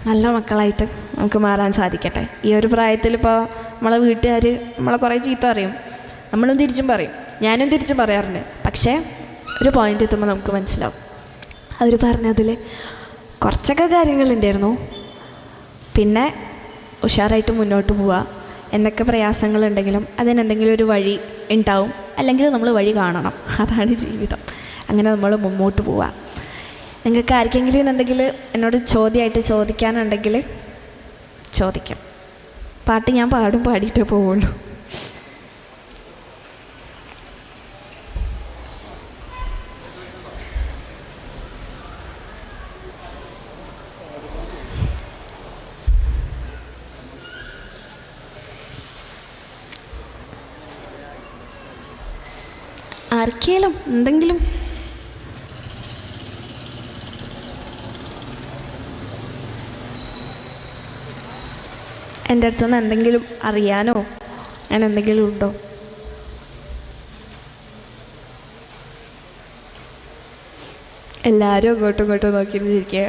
നല്ല മക്കളായിട്ട് നമുക്ക് മാറാൻ സാധിക്കട്ടെ. ഈ ഒരു പ്രായത്തിൽ ഇപ്പോൾ നമ്മളെ വീട്ടുകാർ നമ്മളെ കുറേ ചീത്ത പറയും, നമ്മളും തിരിച്ചും പറയും, ഞാനും തിരിച്ചും പറയാറുണ്ട്. പക്ഷേ ഒരു പോയിൻ്റ് എത്തുമ്പോൾ നമുക്ക് മനസ്സിലാവും അവർ പറഞ്ഞതിൽ കുറച്ചൊക്കെ കാര്യങ്ങളുണ്ടായിരുന്നു, പിന്നെ ഉഷാറായിട്ട് മുന്നോട്ട് പോവുക. എന്നൊക്കെ പ്രയാസങ്ങളുണ്ടെങ്കിലും അതിനെന്തെങ്കിലും ഒരു വഴി ഉണ്ടാവും, അല്ലെങ്കിൽ നമ്മൾ വഴി കാണണം. അതാണ് ജീവിതം. അങ്ങനെ നമ്മൾ മുമ്പോട്ട് പോവുക. നിങ്ങൾക്ക് ആർക്കെങ്കിലും എന്തെങ്കിലും എന്നോട് ചോദ്യമായിട്ട് ചോദിക്കാനുണ്ടെങ്കിൽ ചോദിക്കാം. പാട്ട് ഞാൻ പാടിയിട്ടേ പോവുള്ളൂ. ആർക്കെങ്കിലും എന്തെങ്കിലും എൻ്റെ അടുത്തുനിന്ന് എന്തെങ്കിലും അറിയാനോ അങ്ങനെ എന്തെങ്കിലും ഉണ്ടോ? എല്ലാവരും അങ്ങോട്ടും ഇങ്ങോട്ടും നോക്കിയിരിക്കുക.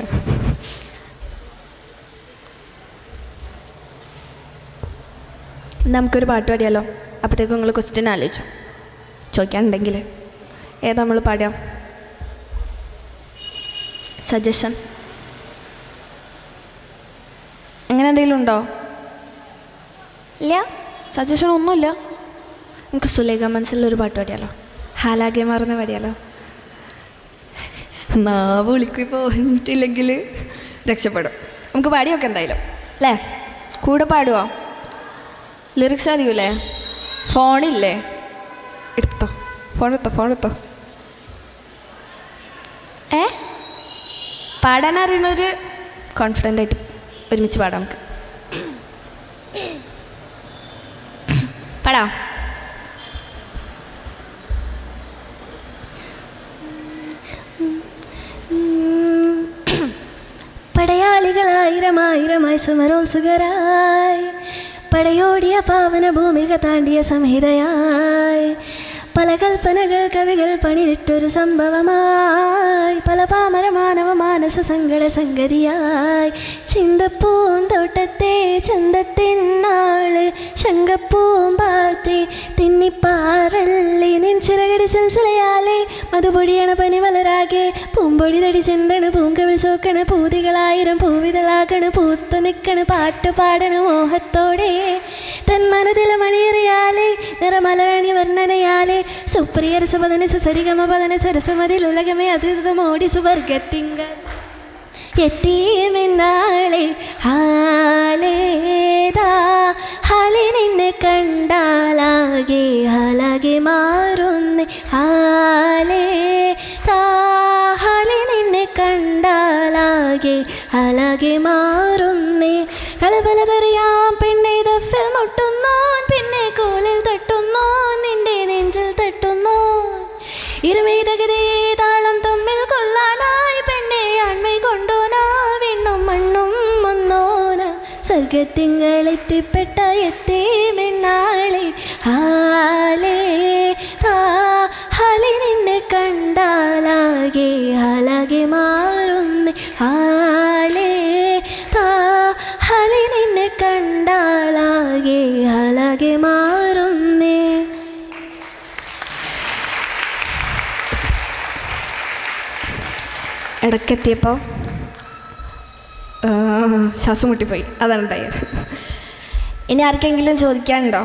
നമുക്കൊരു പാട്ട് പാടിയാലോ? അപ്പോഴത്തേക്കും നിങ്ങൾ ക്വസ്റ്റ്യൻ ആലോചിച്ചോ, ചോദിക്കാനുണ്ടെങ്കിൽ ഏതാ നമ്മൾ പാടാം? സജഷൻ അങ്ങനെ എന്തെങ്കിലും ഉണ്ടോ? ഇല്ല, സജഷൻ ഒന്നുമില്ല. നമുക്ക് സുലേഖ മനസ്സിലൊരു പാട്ട് പാടിയാലോ? ഹാലാകെ മാറുന്ന പാടിയാലോ? നാവ് വിളിക്ക് പോയിട്ടില്ലെങ്കിൽ രക്ഷപ്പെടും. നമുക്ക് പാടിയൊക്കെ എന്തായാലും അല്ലേ? കൂടെ പാടുമോ? ലിറിക്സ് അറിയൂലേ? ഫോണില്ലേ? എടുത്തോ, ഫോണെടുത്തോ. പാടാൻ അറിയുന്നൊരു കോൺഫിഡൻ്റ് ആയിട്ട് ഒരുമിച്ച് പാടാം. നമുക്ക് പാടാം. പടയാളികളായിരമായിരമായി സമരോത്സുകരായി പടയോടിയ പാവന ഭൂമിക താണ്ടിയ സംഹിതയായി പല കൽപ്പനകൾ കവികൾ പണിതിട്ടൊരു സംഭവമായി പല പാമര മാനവ മാനസ സങ്കട സംഗതിയായി ചിന്തപ്പൂന്തോട്ടത്തെ ചന്തത്തിന്നാള് ശങ്കപ്പൂമ്പാറ്റി തിന്നിപ്പാറല്ലി നെഞ്ചിറകടി സിൽസിലയാലെ മധുപൊടിയണ പനി വളരാകെ പൂമ്പൊടി തടി ചെന്തണ് പൂങ്കവിൾ ചോക്കണ് പൂതികളായിരം പൂവിതളാകണ് പൂത്തു നിൽക്കണ് പാട്ട് പാടണ മോഹത്തോടെ തൻ മനതിലെ മണിയറിയാലെ നിറമലരണി വർണ്ണനയാലെ സുപ്രിയ രസപദന സരിഗമ പദന സരസമതിൽ ഉലകമേ അതിർതമോടി സുവർഗത്തിങ്കൾ എത്തിയെന്നാളെ ഹാലേതാ ഹാലി നിന്നെ കണ്ടാലാകെ ഹാലാകെ മാറുന്നേ ഹാലേതാ ഹാലി നിന്നെ കണ്ടാലാകെ ഹാലാകെ മാറുന്നേ കലബലതറിയാം പെണ്ണെ ദഫിൽ മുട്ടുന്നോൻ പിന്നെ കോലിൽ തട്ടുന്നോ നിന്റെ നെഞ്ചിൽ തട്ടുന്നോ ഇരുമേതകതേ താളം തമ്മിൽ കൊള്ളാനായി പെണ്ണെ ആൺമൈ കൊണ്ടോനാ വിണ്ണും മണ്ണും ഒന്നോന സ്വർഗത്തിങ്കളെത്തിപ്പെട്ട എത്തിമെന്നാളെ ഹാലേ താ ഹാലി നിന്നെ കണ്ടാലാകെ ഹാലാകെ മാറുന്നേ ഹാലേ താ ഹാലി നിന്നെ ഇടയ്ക്കെത്തിയപ്പോൾ ശ്വാസം മുട്ടിപ്പോയി. അതാണ് ഉണ്ടായത്. ഇനി ആർക്കെങ്കിലും ചോദിക്കാനുണ്ടോ?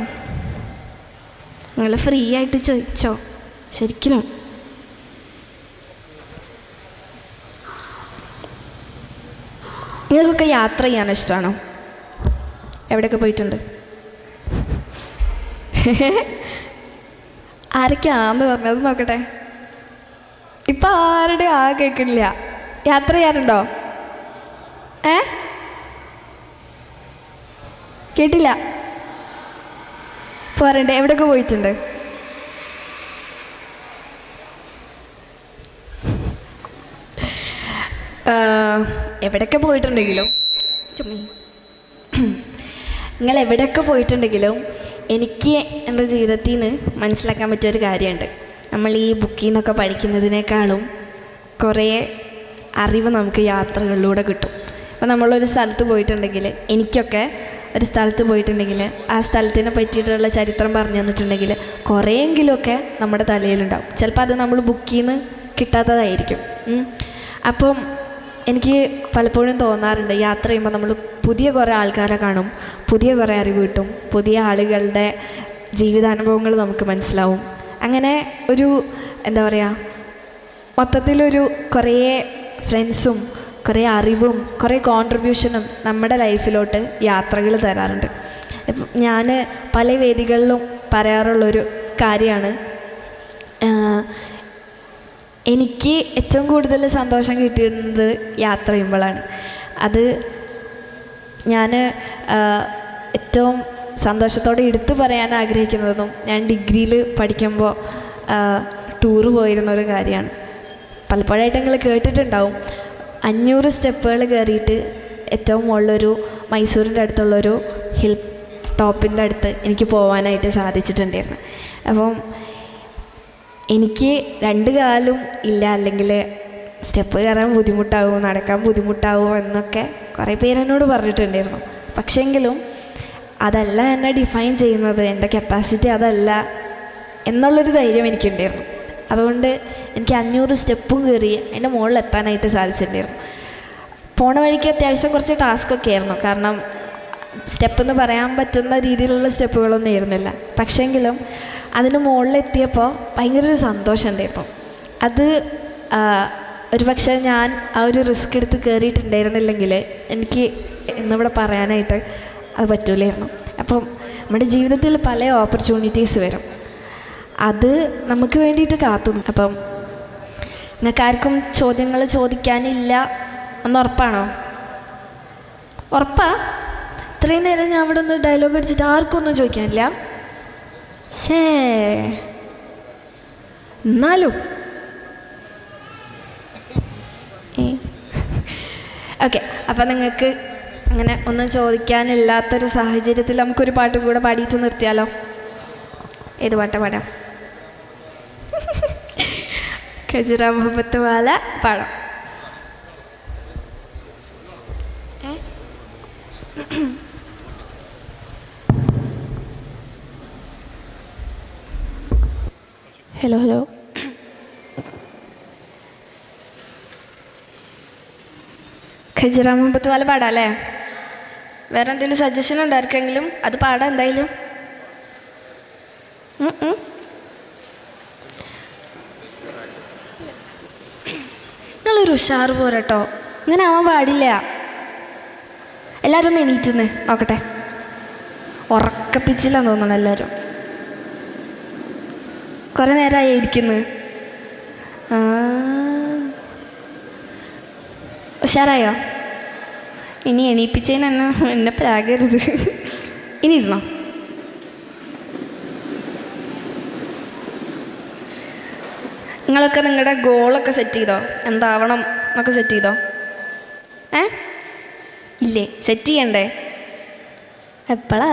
നിങ്ങൾ ഫ്രീ ആയിട്ട് ചോദിച്ചോ. ശരിക്കും നിങ്ങൾക്കൊക്കെ യാത്ര ചെയ്യാൻ ഇഷ്ടമാണോ? എവിടെയൊക്കെ പോയിട്ടുണ്ട്? ആരൊക്കെയാന്ന് പറഞ്ഞത് നോക്കട്ടെ. ഇപ്പം ആരുടെ കേൾക്കില്ല. യാത്ര ചെയ്യാറുണ്ടോ? കേട്ടില്ല. പോരണ്ടേ? എവിടെയൊക്കെ പോയിട്ടുണ്ട്? എവിടെയൊക്കെ പോയിട്ടുണ്ടെങ്കിലും നിങ്ങൾ എവിടെയൊക്കെ പോയിട്ടുണ്ടെങ്കിലും എനിക്ക് എൻ്റെ ജീവിതത്തിൽ നിന്ന് മനസ്സിലാക്കാൻ പറ്റിയൊരു കാര്യമുണ്ട്. നമ്മൾ ഈ ബുക്കിൽ നിന്നൊക്കെ പഠിക്കുന്നതിനേക്കാളും കുറേ അറിവ് നമുക്ക് യാത്രകളിലൂടെ കിട്ടും. അപ്പോൾ നമ്മളൊരു സ്ഥലത്ത് പോയിട്ടുണ്ടെങ്കിൽ, എനിക്കൊക്കെ ഒരു സ്ഥലത്ത് പോയിട്ടുണ്ടെങ്കിൽ ആ സ്ഥലത്തിനെ പറ്റിയിട്ടുള്ള ചരിത്രം പറഞ്ഞു തന്നിട്ടുണ്ടെങ്കിൽ കുറേയെങ്കിലുമൊക്കെ നമ്മുടെ തലയിലുണ്ടാവും. ചിലപ്പോൾ അത് നമ്മൾ ബുക്കിൽ നിന്ന് കിട്ടാത്തതായിരിക്കും. അപ്പം എനിക്ക് പലപ്പോഴും തോന്നാറുണ്ട്, യാത്ര ചെയ്യുമ്പോൾ നമ്മൾ പുതിയ കുറേ ആൾക്കാരെ കാണും, പുതിയ കുറേ അറിവ് കിട്ടും, പുതിയ ആളുകളുടെ ജീവിതാനുഭവങ്ങൾ നമുക്ക് മനസ്സിലാവും. അങ്ങനെ ഒരു എന്താ പറയുക, മൊത്തത്തിലൊരു കുറേ ഫ്രണ്ട്സും കുറേ അറിവും കുറേ കോൺട്രിബ്യൂഷനും നമ്മുടെ ലൈഫിലോട്ട് യാത്രകൾ തരാറുണ്ട്. ഞാൻ പല വേദികളിലും പറയാറുള്ളൊരു കാര്യമാണ്, എനിക്ക് ഏറ്റവും കൂടുതൽ സന്തോഷം കിട്ടുന്നത് യാത്ര ചെയ്യുമ്പോഴാണ്. അത് ഞാൻ ഏറ്റവും സന്തോഷത്തോടെ എടുത്തു പറയാൻ ആഗ്രഹിക്കുന്നതും ഞാൻ ഡിഗ്രിയിൽ പഠിക്കുമ്പോൾ ടൂറ് പോയിരുന്നൊരു കാര്യമാണ്. പലപ്പോഴായിട്ട് നിങ്ങൾ കേട്ടിട്ടുണ്ടാവും, 500 സ്റ്റെപ്പുകൾ കയറിയിട്ട് ഏറ്റവും മുകളിലൊരു മൈസൂരിൻ്റെ അടുത്തുള്ളൊരു ഹിൽ ടോപ്പിൻ്റെ അടുത്ത് എനിക്ക് പോകാനായിട്ട് സാധിച്ചിട്ടുണ്ടായിരുന്നു. അപ്പം എനിക്ക് 2 കാലും ഇല്ല, അല്ലെങ്കിൽ സ്റ്റെപ്പ് കയറാൻ ബുദ്ധിമുട്ടാവും, നടക്കാൻ ബുദ്ധിമുട്ടാവും എന്നൊക്കെ കുറേ പേരെന്നോട് പറഞ്ഞിട്ടുണ്ടായിരുന്നു. പക്ഷേങ്കിലും അതല്ല എന്നെ ഡിഫൈൻ ചെയ്യുന്നത്, എൻ്റെ കപ്പാസിറ്റി അതല്ല എന്നുള്ളൊരു ധൈര്യം എനിക്കുണ്ടായിരുന്നു. അതുകൊണ്ട് എനിക്ക് 500 സ്റ്റെപ്പും കയറി അതിൻ്റെ മുകളിൽ എത്താനായിട്ട് സാധിച്ചിട്ടുണ്ടായിരുന്നു. പോണ വഴിക്ക് അത്യാവശ്യം കുറച്ച് ടാസ്ക്കൊക്കെ ആയിരുന്നു, കാരണം സ്റ്റെപ്പെന്ന് പറയാൻ പറ്റുന്ന രീതിയിലുള്ള സ്റ്റെപ്പുകളൊന്നും ആയിരുന്നില്ല. പക്ഷേങ്കിലും അതിന് മുകളിലെത്തിയപ്പോൾ ഭയങ്കര ഒരു സന്തോഷം ഉണ്ടായിരുന്നു. അത് ഒരു പക്ഷേ ഞാൻ ആ ഒരു റിസ്ക് എടുത്ത് കയറിയിട്ടുണ്ടായിരുന്നില്ലെങ്കിൽ എനിക്ക് ഇന്നിവിടെ പറയാനായിട്ട് അത് പറ്റൂലായിരുന്നു. അപ്പം നമ്മുടെ ജീവിതത്തിൽ പല ഓപ്പർച്യൂണിറ്റീസ് വരും, അത് നമുക്ക് വേണ്ടിയിട്ട് കാത്തു. അപ്പം നിങ്ങൾക്കാർക്കും ചോദ്യങ്ങൾ ചോദിക്കാനില്ല എന്ന് ഉറപ്പാണോ? ഉറപ്പാ? ഇത്രയും നേരം ഞാൻ അവിടെ നിന്ന് ഡയലോഗ് അടിച്ചിട്ട് ആർക്കും ഒന്നും ചോദിക്കാനില്ല? എന്നാലും ഓക്കെ. അപ്പം നിങ്ങൾക്ക് അങ്ങനെ ഒന്നും ചോദിക്കാനില്ലാത്തൊരു സാഹചര്യത്തിൽ നമുക്കൊരു പാട്ടും കൂടെ പാടിയിട്ട് നിർത്തിയാലോ? ഏത് പാട്ടാ പാടാം? ഖജറ മുഹബത്ത് വാല പാടാം. Hello hello. ഖജറ മുഹബത്ത് വാല പാടാം അല്ലേ? വേറെ എന്തെങ്കിലും സജഷൻ ഉണ്ടായിരിക്കെങ്കിലും അത് പാടാം എന്തായാലും. നിങ്ങളൊരു ഉഷാറ് പോരട്ടോ, ഇങ്ങനെ ആവാൻ പാടില്ല. എല്ലാവരും ഒന്ന് എണീറ്റുന്ന് നോക്കട്ടെ. ഉറക്കപ്പിച്ചില്ലാന്ന് തോന്നണം എല്ലാവരും. കുറേ നേരമായി ഇരിക്കുന്നു. ഉഷാറായോ? ഇനി എണീപ്പിച്ചതിന് എന്നെ പ്രാകരുത്. ഇനി ഇരുന്നോ. നിങ്ങളൊക്കെ നിങ്ങളുടെ ഗോളൊക്കെ സെറ്റ് ചെയ്തോ? എന്താവണം എന്നൊക്കെ സെറ്റ് ചെയ്തോ? ഇല്ലേ? സെറ്റ് ചെയ്യണ്ടേ? എപ്പോഴാ?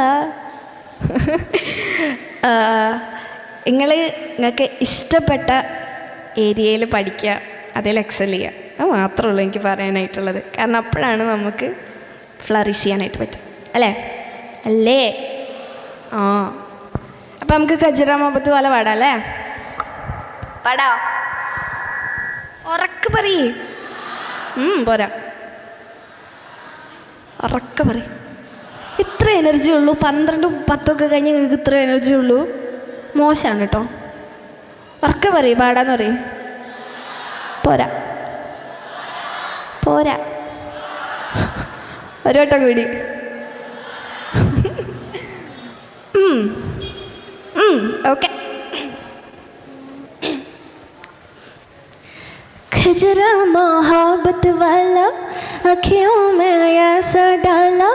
നിങ്ങൾക്ക് ഇഷ്ടപ്പെട്ട ഏരിയയിൽ പഠിക്കുക, അതിൽ എക്സൽ ചെയ്യുക. അത് മാത്രമേ ഉള്ളൂ എനിക്ക് പറയാനായിട്ടുള്ളത്. കാരണം അപ്പോഴാണ് നമുക്ക് ഫ്ലറിഷ് ചെയ്യാനായിട്ട് പറ്റും. അല്ലേ? അപ്പം നമുക്ക് ഖജറ മുഹബത്ത് വാല പാടാം അല്ലേ? പാടാ. ഉറക്കെ പറയേ. പോരാ. ഉറക്കെ പറയും. ഇത്ര എനർജി ഉള്ളൂ? 12, 10 കഴിഞ്ഞ് നിങ്ങൾക്ക് ഇത്ര എനർജി ഉള്ളൂ? മോശമാണ് കേട്ടോ. ഉറക്കെ പറയും. പാടാന്ന് പറയും. പോരാ പോരാ. ഒരു വട്ടം കൂടി. ओके. खजरा मोहब्बत वाला आँखियों में ऐसा डाला,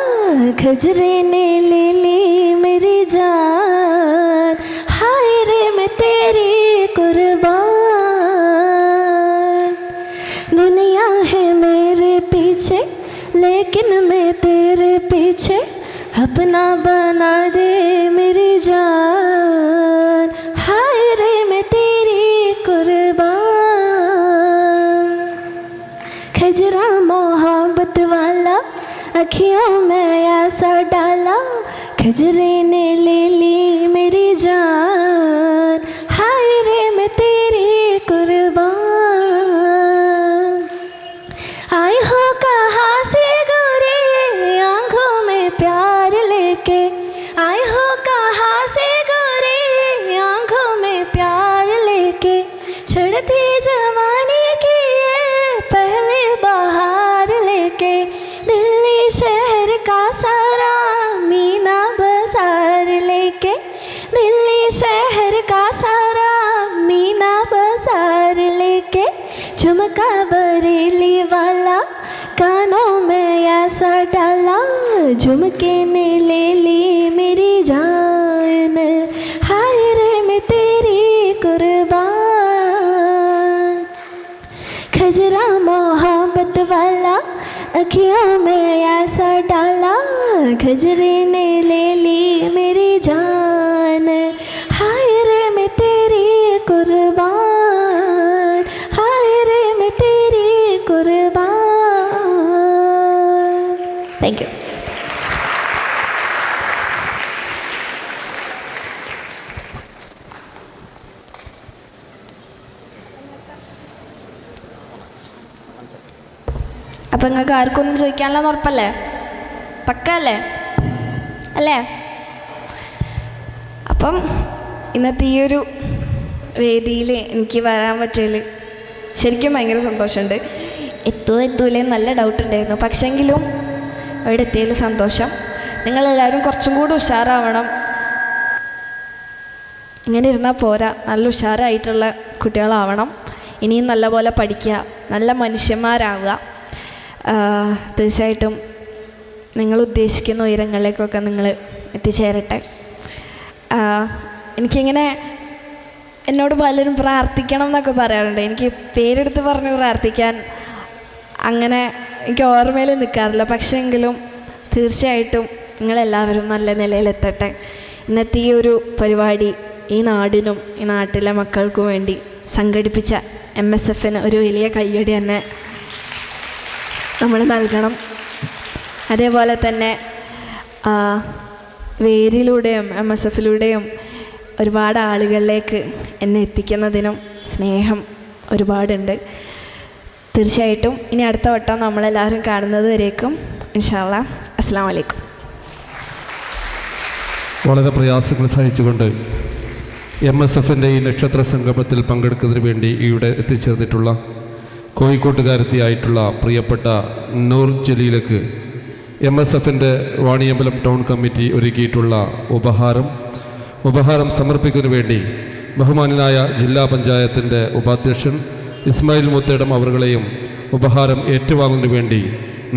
खजरे ने ले ली मेरी जान, हाय रे मैं तेरी कुर्बान. दुनिया है मेरे पीछे लेकिन मैं तेरे पीछे, अपना बना दे मेरी जान, हाय रे मैं तेरी कुर्बान. खजरा मोहब्बत वाला अखियों में ऐसा डाला, खजरे ने ले ली मेरी जान, हाय रे मैं तेरी कुर्बान. आई हो कहाँ से गोरे आँखों में प्यार लेके, आए हो कहाँ से गोरे आँखों में प्यार लेके, चढ़ती जवानी की ये पहले बहार लेके, दिल्ली शहर का सारा मीना बाजार लेके, दिल्ली शहर का सारा मीना बाजार लेके, झुमका बरेली वाला कानों में ऐसा डाला, झुमके ने ले ली मेरी जान, हाय रे मैं तेरी कुर्बान. खजरा मोहब्बत वाला अखियों में ऐसा डाला, खजरे ने ले ली मेरी जान, हाय रे मैं तेरी कुर्बान, हाय रे मैं तेरी कुर्बान. Thank you. അപ്പം നിങ്ങൾക്ക് ആർക്കൊന്നും ചോദിക്കാനുള്ള ഉറപ്പല്ലേ? പക്കല്ലേ അല്ലേ? അപ്പം ഇന്നത്തെ ഈ ഒരു വേദിയിൽ എനിക്ക് വരാൻ പറ്റിയതിൽ ശരിക്കും ഭയങ്കര സന്തോഷമുണ്ട്. എത്തൂലേ നല്ല ഡൗട്ട് ഉണ്ടായിരുന്നു. പക്ഷെങ്കിലും അവിടെ എത്തിയതിൽ സന്തോഷം. നിങ്ങളെല്ലാവരും കുറച്ചും കൂടി ഉഷാറാവണം. ഇങ്ങനെ ഇരുന്നാൽ പോരാ, നല്ല ഉഷാറായിട്ടുള്ള കുട്ടികളാവണം. ഇനിയും നല്ലപോലെ പഠിക്കുക, നല്ല മനുഷ്യന്മാരാവുക. തീർച്ചയായിട്ടും നിങ്ങൾ ഉദ്ദേശിക്കുന്ന ഉയരങ്ങളിലേക്കൊക്കെ നിങ്ങൾ എത്തിച്ചേരട്ടെ. എനിക്കിങ്ങനെ എന്നോട് പലരും പ്രാർത്ഥിക്കണം എന്നൊക്കെ പറയാറുണ്ട്. എനിക്ക് പേരെടുത്ത് പറഞ്ഞ് പ്രാർത്ഥിക്കാൻ അങ്ങനെ എനിക്ക് ഓർമ്മയിൽ നിൽക്കാറില്ല. പക്ഷേ എങ്കിലും തീർച്ചയായിട്ടും നിങ്ങളെല്ലാവരും നല്ല നിലയിലെത്തട്ടെ. ഇന്നത്തെ ഈ ഒരു പരിപാടി ഈ നാടിനും ഈ നാട്ടിലെ മക്കൾക്കും വേണ്ടി സംഘടിപ്പിച്ച MSFന് ഒരു വലിയ കയ്യടി തന്നെ നമ്മൾ നൽകണം. അതേപോലെ തന്നെ വേരിലൂടെയും MSFലൂടെയും ഒരുപാട് ആളുകളിലേക്ക് എന്നെ എത്തിക്കുന്നതിനും സ്നേഹം ഒരുപാടുണ്ട്. തീർച്ചയായിട്ടും ഇനി അടുത്ത വട്ടം നമ്മളെല്ലാവരും കാണുന്നത് വരേക്കും ഇൻഷാ അല്ലാഹ് അസ്സലാമു അലൈക്കും. വളരെ പ്രയാസങ്ങൾ സഹിച്ചുകൊണ്ട് MSFൻ്റെ ഈ നക്ഷത്ര സംഗമത്തിൽ പങ്കെടുക്കുന്നതിന് വേണ്ടി ഇവിടെ എത്തിച്ചേർന്നിട്ടുള്ള കോഴിക്കോട്ടുകാരത്തിയായിട്ടുള്ള പ്രിയപ്പെട്ട നൂർ ജലീലക്ക് MSFൻ്റെ വാണിയമ്പലം ടൗൺ കമ്മിറ്റി ഒരുക്കിയിട്ടുള്ള ഉപഹാരം സമർപ്പിക്കുന്നതിന് വേണ്ടി ബഹുമാനായ ജില്ലാ പഞ്ചായത്തിൻ്റെ ഉപാധ്യക്ഷൻ ഇസ്മായിൽ മുത്തേടം അവരുകളെയും ഉപഹാരം ഏറ്റുവാങ്ങുന്നതിന് വേണ്ടി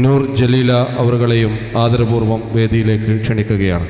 നൂർ ജലീല അവരുകളെയും ആദരപൂർവ്വം വേദിയിലേക്ക് ക്ഷണിക്കുകയാണ്.